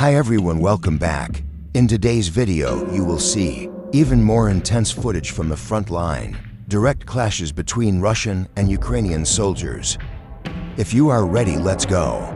Hi everyone, welcome back. In today's video, you will see even more intense footage from the front line, direct clashes between Russian and Ukrainian soldiers. If you are ready, let's go.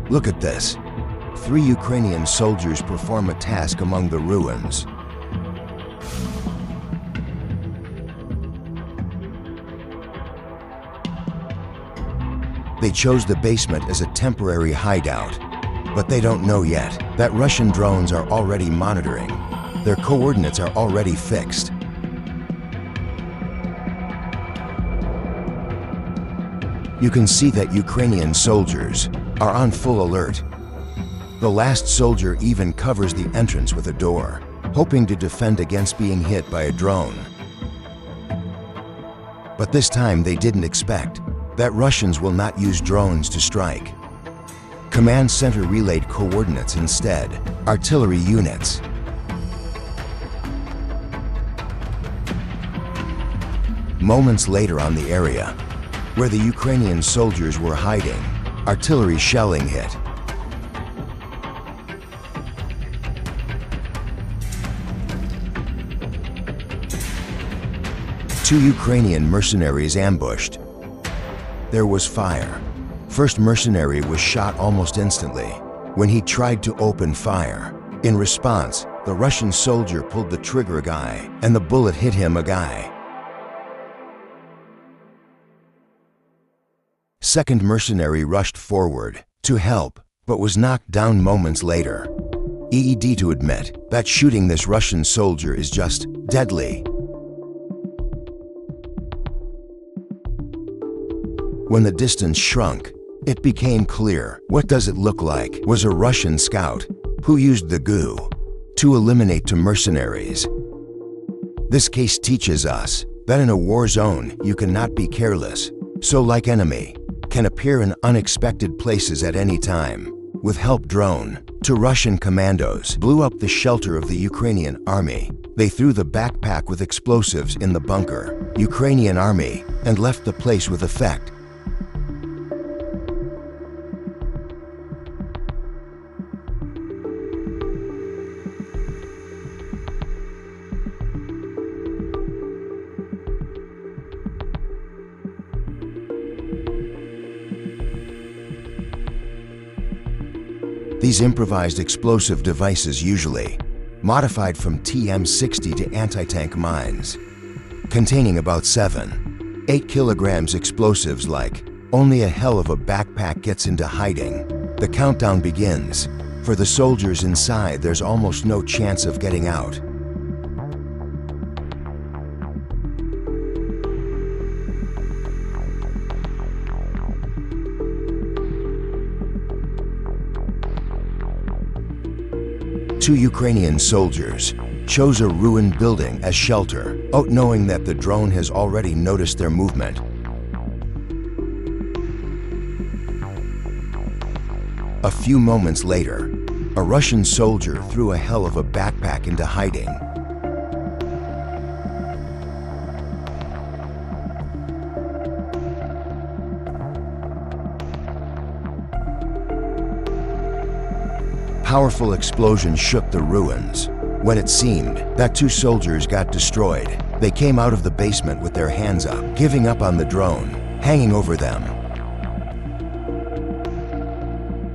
Look at this. 3 Ukrainian soldiers perform a task among the ruins. They chose the basement as a temporary hideout, but they don't know yet that Russian drones are already monitoring. Their coordinates are already fixed. You can see that Ukrainian soldiers are on full alert. The last soldier even covers the entrance with a door, hoping to defend against being hit by a drone. But this time they didn't expect that Russians will not use drones to strike. Command center relayed coordinates instead, artillery units. Moments later on the area, where the Ukrainian soldiers were hiding, artillery shelling hit. Two Ukrainian mercenaries ambushed. There was fire. First mercenary was shot almost instantly when he tried to open fire. In response, the Russian soldier pulled the trigger a guy, and the bullet hit him a guy. Second mercenary rushed forward to help, but was knocked down moments later. EED to admit that shooting this Russian soldier is just deadly. When the distance shrunk, it became clear. What does it look like was a Russian scout who used the goo to eliminate two mercenaries. This case teaches us that in a war zone, you cannot be careless. So like enemy can appear in unexpected places at any time. With help drone, two Russian commandos blew up the shelter of the Ukrainian army. They threw the backpack with explosives in the bunker, Ukrainian army, and left the place with effect. These improvised explosive devices usually modified from TM-60 to anti-tank mines, containing about 7-8 kilograms explosives. Like only a hell of a backpack gets into hiding. The countdown begins. For the soldiers inside, there's almost no chance of getting out. Two Ukrainian soldiers chose a ruined building as shelter, knowing that the drone has already noticed their movement. A few moments later, a Russian soldier threw a hell of a backpack into hiding. Powerful explosion shook the ruins. When it seemed that two soldiers got destroyed, they came out of the basement with their hands up, giving up on the drone, hanging over them.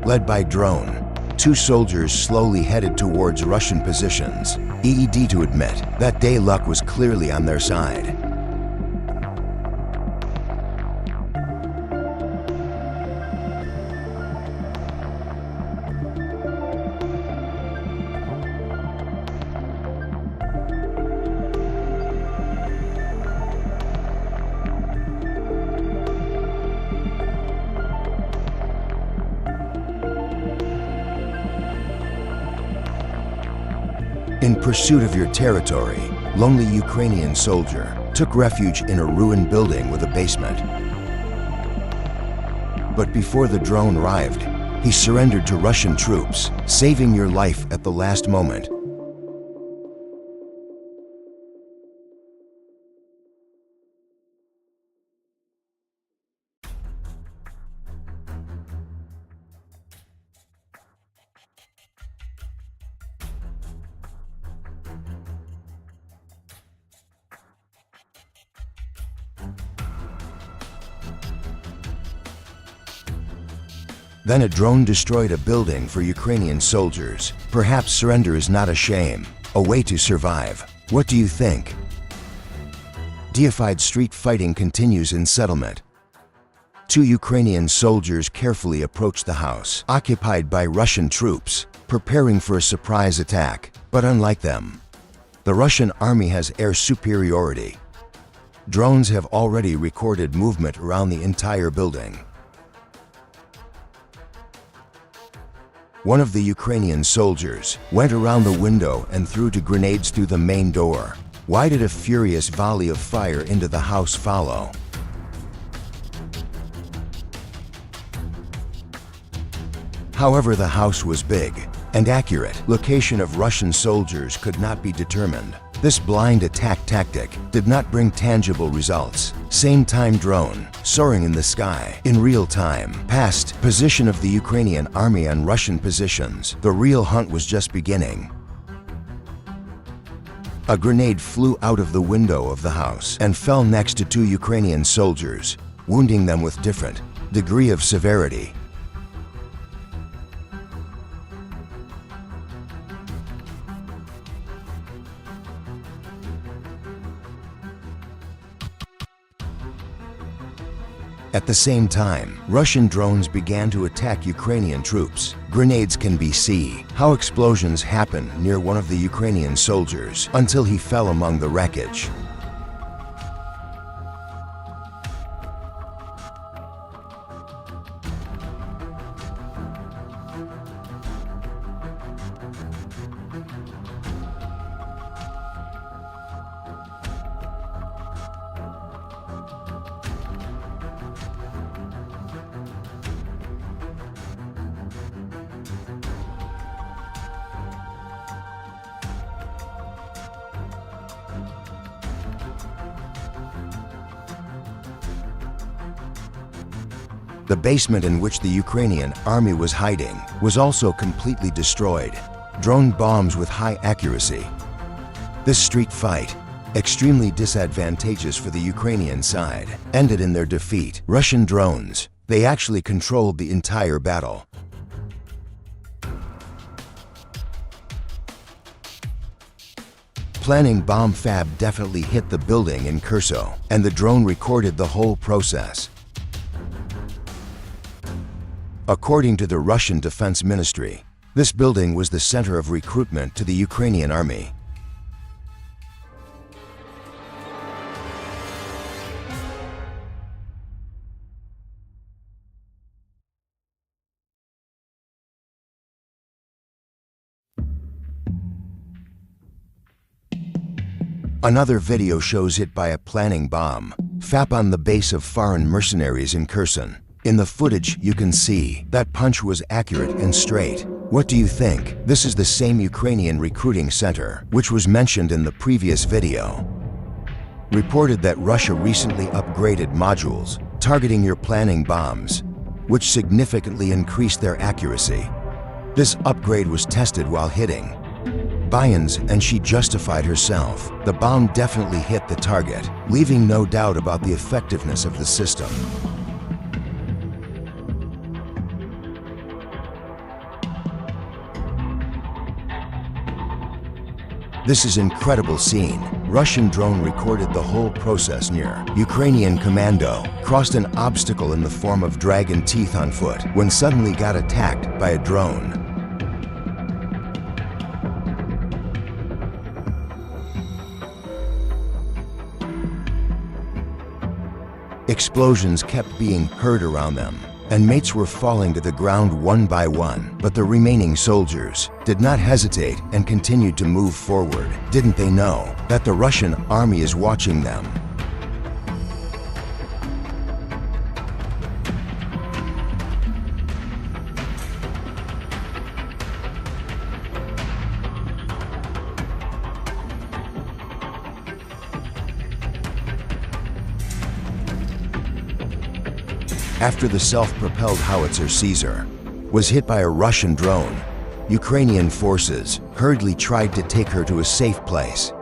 Led by drone, two soldiers slowly headed towards Russian positions. EED to admit that day luck was clearly on their side. In pursuit of your territory, lonely Ukrainian soldier took refuge in a ruined building with a basement. But before the drone arrived, he surrendered to Russian troops, saving your life at the last moment. Then a drone destroyed a building for Ukrainian soldiers. Perhaps surrender is not a shame, a way to survive. What do you think? Deified street fighting continues in settlement. Two Ukrainian soldiers carefully approach the house, occupied by Russian troops, preparing for a surprise attack. But unlike them, the Russian army has air superiority. Drones have already recorded movement around the entire building. One of the Ukrainian soldiers went around the window and threw two grenades through the main door. Why did a furious volley of fire into the house follow? However, the house was big and accurate. Location of Russian soldiers could not be determined. This blind attack tactic did not bring tangible results. Same time drone, soaring in the sky, in real time. Past position of the Ukrainian army on Russian positions. The real hunt was just beginning. A grenade flew out of the window of the house and fell next to two Ukrainian soldiers, wounding them with different degree of severity. At the same time, Russian drones began to attack Ukrainian troops. Grenades can be seen how explosions happened near one of the Ukrainian soldiers until he fell among the wreckage. The basement in which the Ukrainian army was hiding was also completely destroyed. Drone bombs with high accuracy. This street fight, extremely disadvantageous for the Ukrainian side, ended in their defeat. Russian drones, they actually controlled the entire battle. Planning bomb fab definitely hit the building in Kherson, and the drone recorded the whole process. According to the Russian Defense Ministry, this building was the center of recruitment to the Ukrainian army. Another video shows hit by a planning bomb, FAP on the base of foreign mercenaries in Kherson. In the footage, you can see that punch was accurate and straight. What do you think? This is the same Ukrainian recruiting center, which was mentioned in the previous video. Reported that Russia recently upgraded modules, targeting your planning bombs, which significantly increased their accuracy. This upgrade was tested while hitting Bayans, and she justified herself. The bomb definitely hit the target, leaving no doubt about the effectiveness of the system. This is incredible scene. Russian drone recorded the whole process near. Ukrainian commando crossed an obstacle in the form of dragon teeth on foot when suddenly got attacked by a drone. Explosions kept being heard around them, and mates were falling to the ground one by one. But the remaining soldiers did not hesitate and continued to move forward. Didn't they know that the Russian army is watching them? After the self-propelled howitzer Caesar was hit by a Russian drone, Ukrainian forces hurriedly tried to take her to a safe place.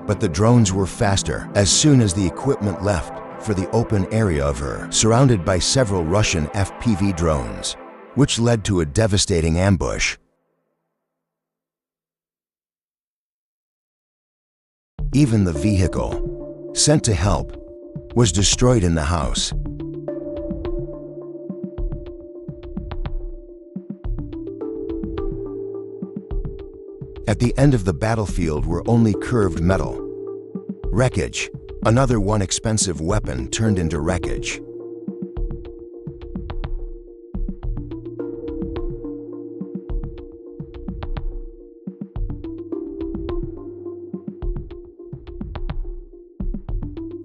But the drones were faster. As soon as the equipment left for the open area of her, surrounded by several Russian FPV drones, which led to a devastating ambush. Even the vehicle, sent to help, was destroyed in the house. At the end of the battlefield were only curved metal. Wreckage, another one expensive weapon turned into wreckage.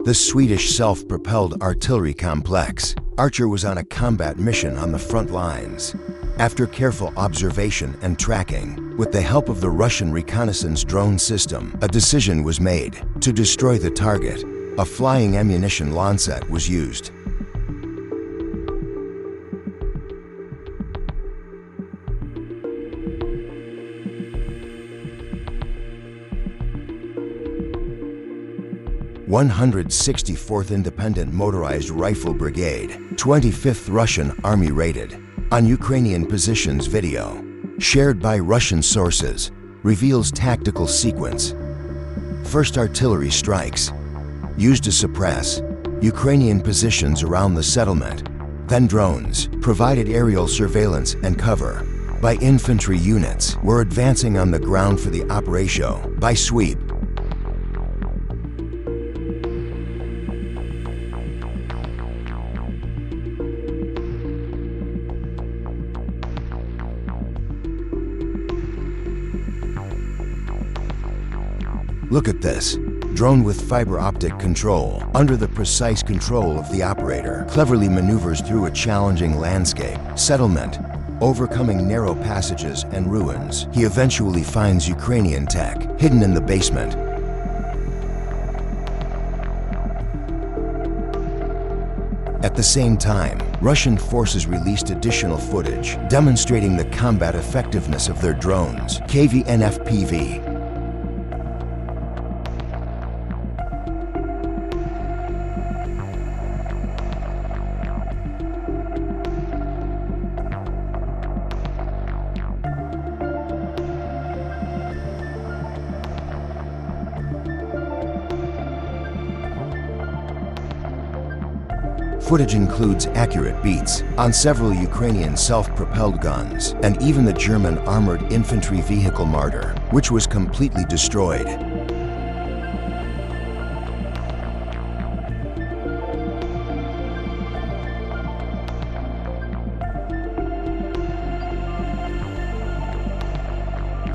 The Swedish self-propelled artillery complex. Archer was on a combat mission on the front lines. After careful observation and tracking, with the help of the Russian reconnaissance drone system, a decision was made to destroy the target. A flying ammunition lancet was used. (164th Independent Motorized Rifle Brigade, 25th Russian Army raided on Ukrainian positions. Video, shared by Russian sources, reveals tactical sequence. First artillery strikes, used to suppress Ukrainian positions around the settlement. Then drones provided aerial surveillance and cover by infantry units were advancing on the ground for the operation by sweep. Look at this. Drone with fiber optic control, under the precise control of the operator, cleverly maneuvers through a challenging landscape, settlement, overcoming narrow passages and ruins. He eventually finds Ukrainian tech hidden in the basement. At the same time, Russian forces released additional footage demonstrating the combat effectiveness of their drones. KVN-FPV. Footage includes accurate beats on several Ukrainian self-propelled guns and even the German armored infantry vehicle Marder, which was completely destroyed.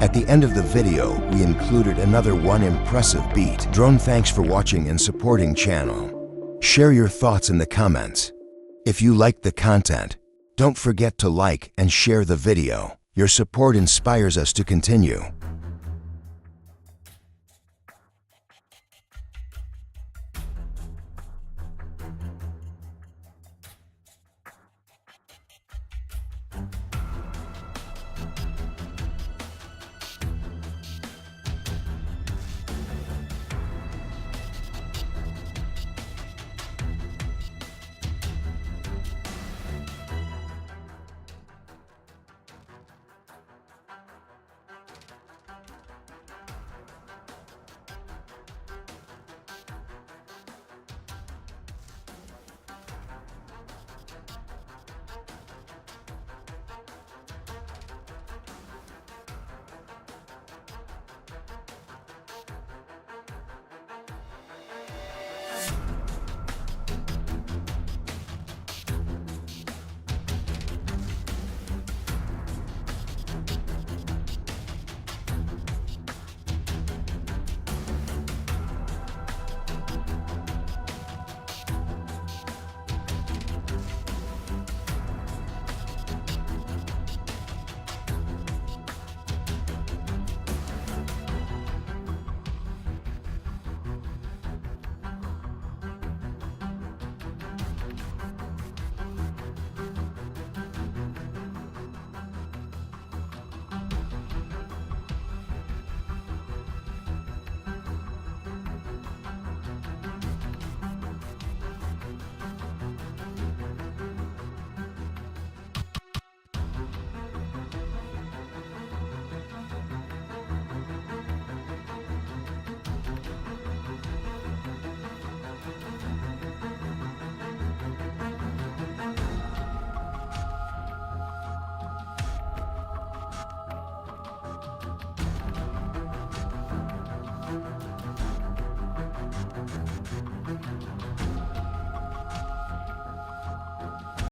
At the end of the video, we included another one impressive beat. Drone, thanks for watching and supporting channel. Share your thoughts in the comments. If you liked the content, don't forget to like and share the video. Your support inspires us to continue.